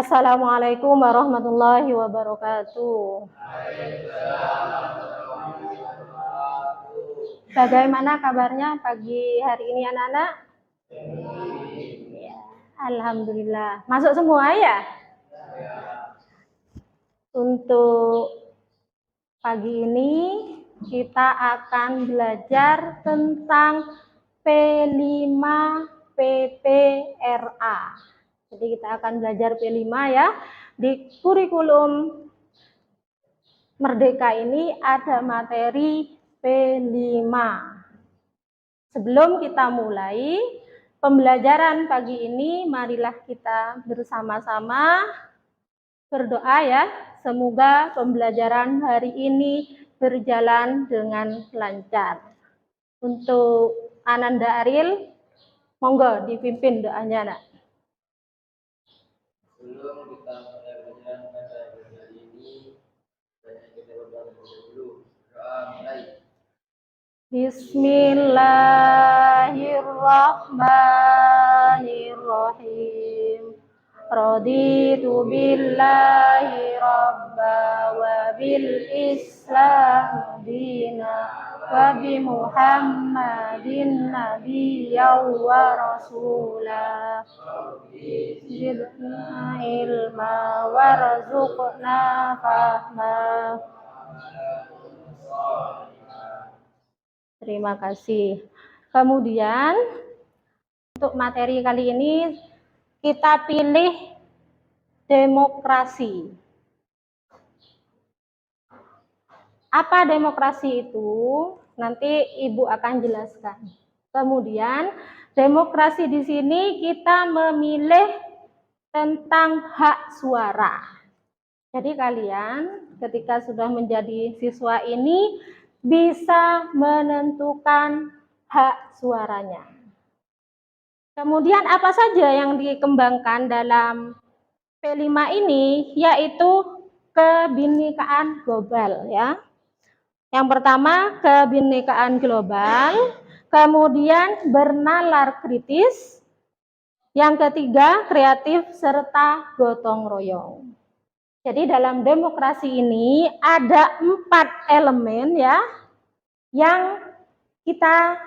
Assalamualaikum warahmatullahi wabarakatuh. Bagaimana kabarnya pagi hari ini anak-anak? Ya, alhamdulillah. Masuk semua ya? Untuk pagi ini kita akan belajar tentang P5 PPRA. Jadi kita akan belajar P5 ya. Di kurikulum Merdeka ini ada materi P5. Sebelum kita mulai pembelajaran pagi ini, marilah kita bersama-sama berdoa ya. Semoga pembelajaran hari ini berjalan dengan lancar. Untuk Ananda Aril, monggo dipimpin doanya, Nak. Sebelum kita mulai belajar pada hari ini, kita berdoa dulu. Doa mulai. Bismillahirrahmanirrahim. Raditu billahi rabba wa bil islam dina wa bi muhammadin nabiyya wa rasulah. Zidna ilma warzuqna fahma. Terima kasih. Kemudian untuk materi kali ini kita pilih demokrasi. Apa demokrasi itu? Nanti Ibu akan jelaskan. Kemudian demokrasi di sini kita memilih tentang hak suara. Jadi kalian ketika sudah menjadi siswa ini bisa menentukan hak suaranya. Kemudian apa saja yang dikembangkan dalam P5 ini, yaitu kebinekaan global ya. Yang pertama kebinekaan global, kemudian bernalar kritis, yang ketiga kreatif serta gotong royong. Jadi dalam demokrasi ini ada 4 elemen ya yang kita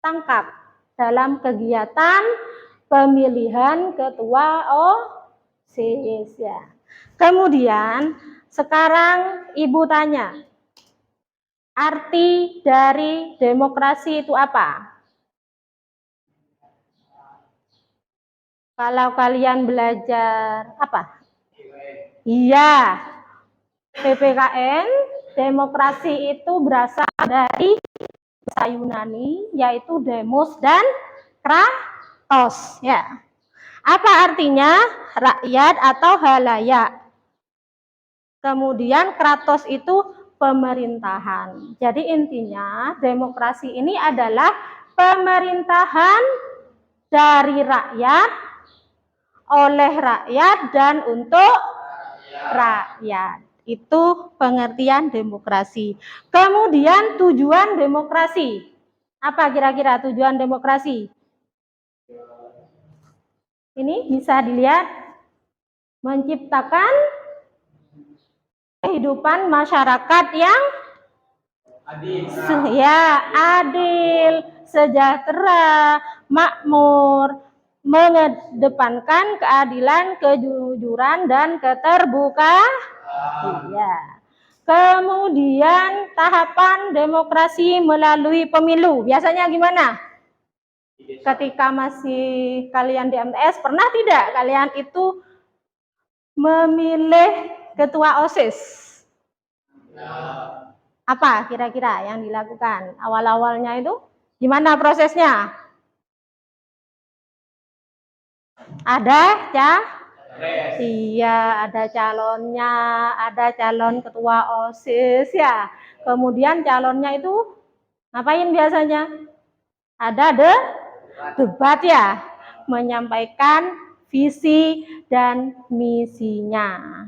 tangkap dalam kegiatan pemilihan ketua OSIS ya. Kemudian sekarang Ibu tanya, arti dari demokrasi itu apa? Kalau kalian belajar apa? Iya, PPKN, demokrasi itu berasal dari bahasa Yunani, yaitu demos dan kratos ya. Apa artinya? Rakyat atau halayak. Kemudian kratos itu pemerintahan. Jadi intinya demokrasi ini adalah pemerintahan dari rakyat, oleh rakyat dan untuk rakyat. Itu pengertian demokrasi. Kemudian tujuan demokrasi. Apa kira-kira tujuan demokrasi? Ini bisa dilihat, menciptakan kehidupan masyarakat yang adil, sejahtera, makmur, mengedepankan keadilan, kejujuran dan keterbukaan. Iya. Kemudian tahapan demokrasi melalui pemilu. Biasanya gimana? Ketika masih kalian di MTS, pernah tidak kalian itu memilih ketua OSIS? Apa kira-kira yang dilakukan? Awal-awalnya itu gimana prosesnya? Ada Iya, ada calonnya, ada calon ketua OSIS ya. Kemudian calonnya itu ngapain biasanya? Ada debat ya, menyampaikan visi dan misinya.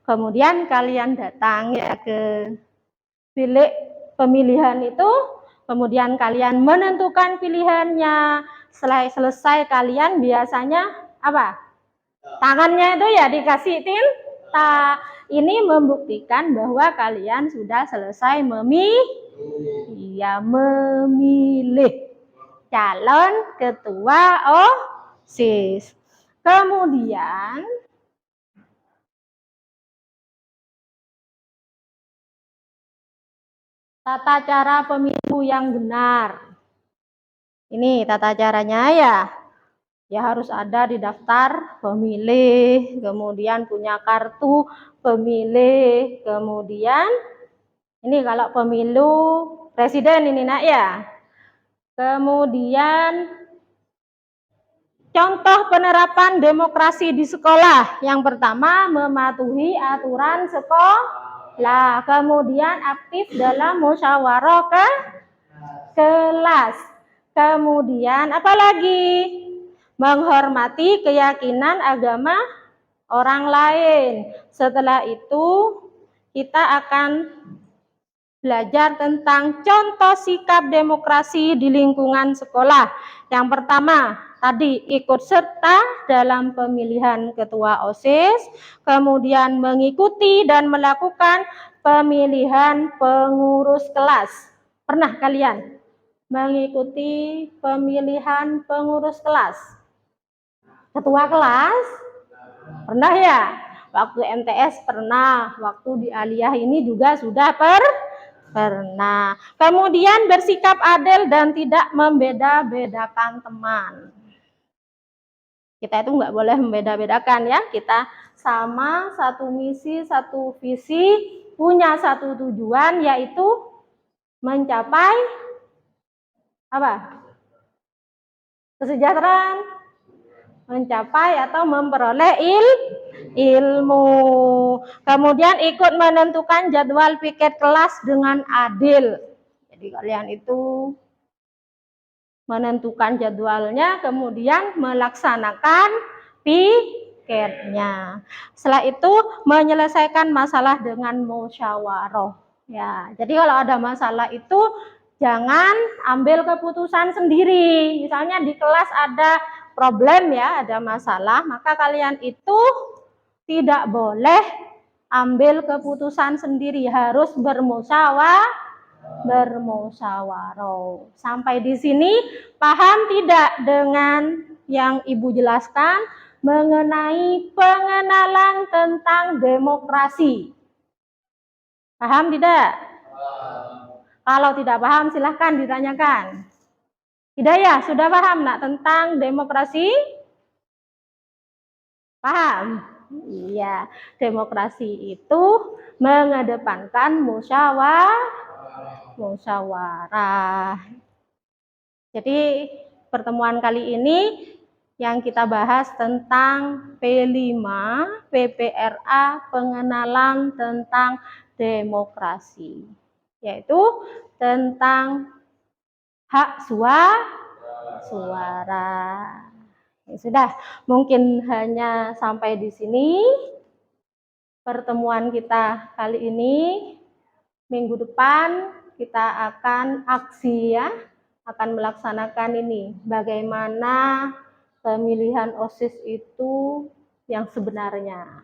Kemudian kalian datang ya ke bilik pemilihan itu, kemudian kalian menentukan pilihannya. Setelah selesai kalian biasanya apa? Tangannya itu ya dikasih tinta. Ini membuktikan bahwa kalian sudah selesai memilih calon ketua OSIS. Kemudian tata cara pemilu yang benar. Ini tata caranya ya. Ya harus ada di daftar pemilih, kemudian punya kartu pemilih, kemudian ini kalau pemilu presiden ini nak ya. Kemudian contoh penerapan demokrasi di sekolah. Yang pertama, mematuhi aturan sekolah. Kemudian aktif dalam musyawarah kelas. Kemudian apalagi? Menghormati keyakinan agama orang lain. Setelah itu kita akan belajar tentang contoh sikap demokrasi di lingkungan sekolah. Yang pertama, tadi ikut serta dalam pemilihan ketua OSIS, kemudian mengikuti dan melakukan pemilihan pengurus kelas. Pernah kalian mengikuti pemilihan pengurus kelas? Ketua kelas? Pernah ya? Waktu MTS pernah, waktu di aliyah ini juga sudah pernah. Kemudian bersikap adil dan tidak membeda-bedakan teman. Kita itu nggak boleh membeda-bedakan ya. Kita sama, satu misi, satu visi, punya satu tujuan, yaitu mencapai apa? Kesejahteraan, mencapai atau memperoleh ilmu. Kemudian ikut menentukan jadwal piket kelas dengan adil. Jadi kalian itu menentukan jadwalnya, kemudian melaksanakan piketnya. Setelah itu menyelesaikan masalah dengan musyawarah. Ya, jadi kalau ada masalah itu jangan ambil keputusan sendiri. Misalnya di kelas ada problem ya, ada masalah, maka kalian itu tidak boleh ambil keputusan sendiri, harus bermusyawarah. Sampai di sini paham tidak dengan yang Ibu jelaskan mengenai pengenalan tentang demokrasi? Paham tidak? Kalau tidak paham silahkan ditanyakan. Hidayah, sudah paham nak tentang demokrasi? Paham? Iya, demokrasi itu mengedepankan musyawarah. Jadi pertemuan kali ini yang kita bahas tentang P5 PPRA, pengenalan tentang demokrasi, yaitu tentang hak suara. Ya, sudah, mungkin hanya sampai di sini pertemuan kita kali ini. Minggu depan kita akan aksi ya, akan melaksanakan ini. Bagaimana pemilihan OSIS itu yang sebenarnya.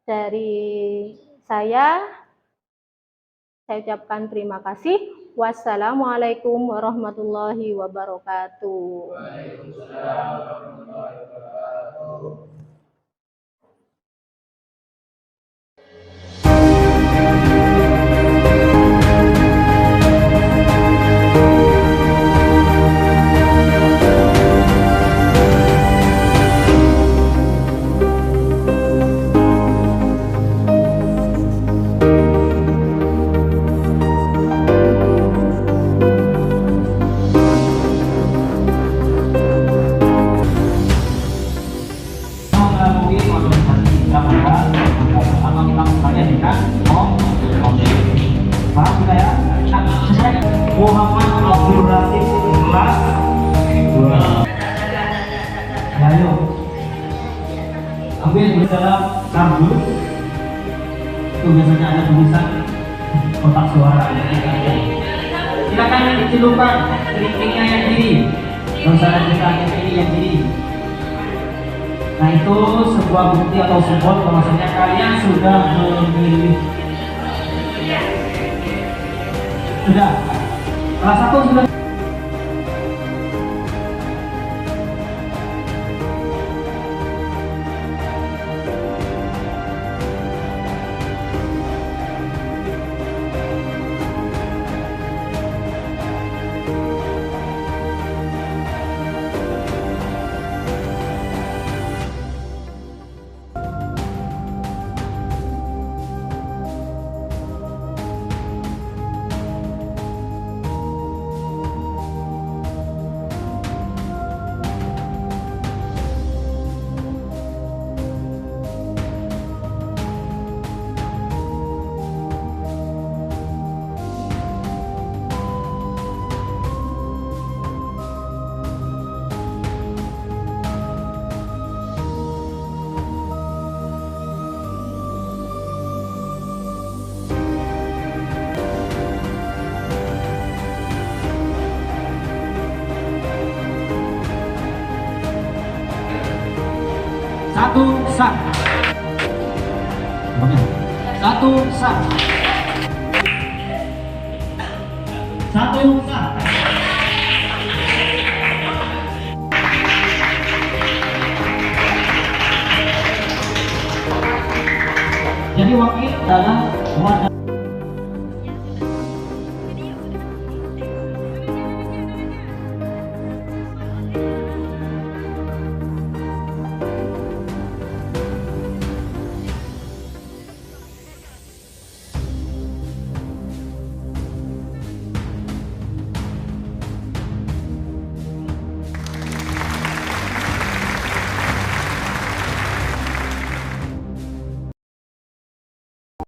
Dari saya ucapkan terima kasih. Wassalamualaikum warahmatullahi wabarakatuh. Waalaikumsalam warahmatullahi wabarakatuh. Muhammad Abdul Latif kelas 2. Ayo, ambil di dalam kardus. Itu biasanya ada tulisan kotak suara. Silakan dicelupkan kelingkingnya yang kiri. Saudara kita yang kiri yang kiri. Nah itu sebuah bukti atau simbol bahwasanya kalian sudah memilih. Sudah. Kelas 1 sudah. Satu sah. Oke. Satu sah. Satu sah. Jadi wakil adalah warga